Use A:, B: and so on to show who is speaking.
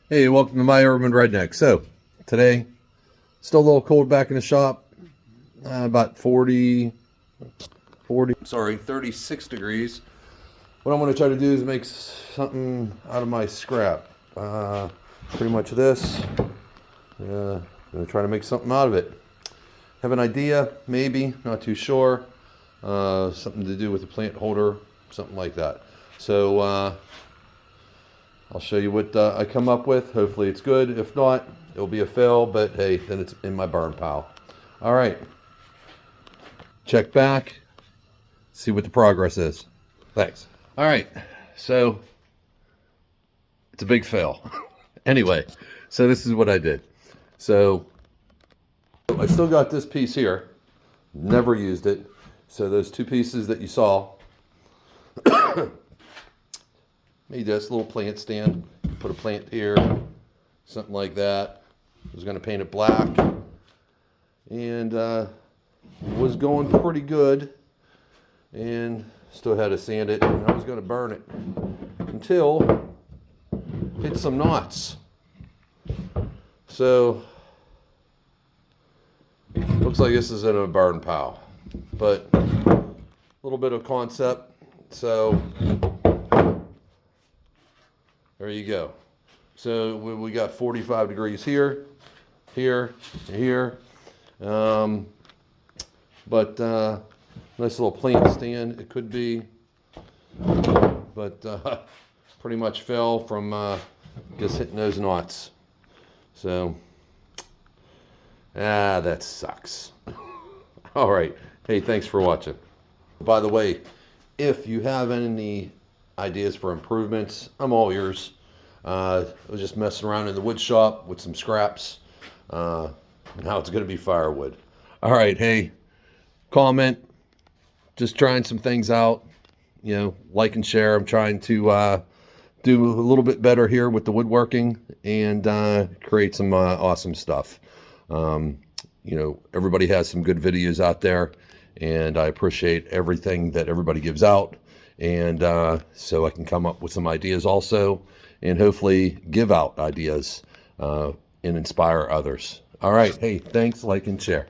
A: Hey, welcome to My Urban Redneck. So, today, still a little cold back in the shop. About 36 degrees. What I'm going to try to do is make something out of my scrap. Pretty much this. I'm going to try to make something out of it. Have an idea, maybe, not too sure. Something to do with the plant holder, something like that. So, I'll show you what I come up with. Hopefully it's good. If not, it'll be a fail, but hey, then it's in my burn pile. All right. Check back. See what the progress is. Thanks. All right. So it's a big fail. Anyway, so this is what I did. So I still got this piece here. Never used it. So those two pieces that you saw, made this little plant stand. Put a plant here, something like that. I was going to paint it black, and was going pretty good, and still had to sand it, and I was going to burn it until hit some knots. So looks like this is in a burn pile, but a little bit of concept. So there you go. So we got 45 degrees here, here, and here. But nice little plant stand it could be. But pretty much fell from just hitting those knots. So, that sucks. All right. Hey, thanks for watching. By the way, if you have any ideas for improvements, I'm all ears. I was just messing around in the wood shop with some scraps. Now it's going to be firewood. All right, hey, comment. Just trying some things out. You know, like and share. I'm trying to do a little bit better here with the woodworking and create some awesome stuff. You know, everybody has some good videos out there, and I appreciate everything that everybody gives out. And so I can come up with some ideas also, and hopefully give out ideas and inspire others. All right. Hey, thanks, like, and share.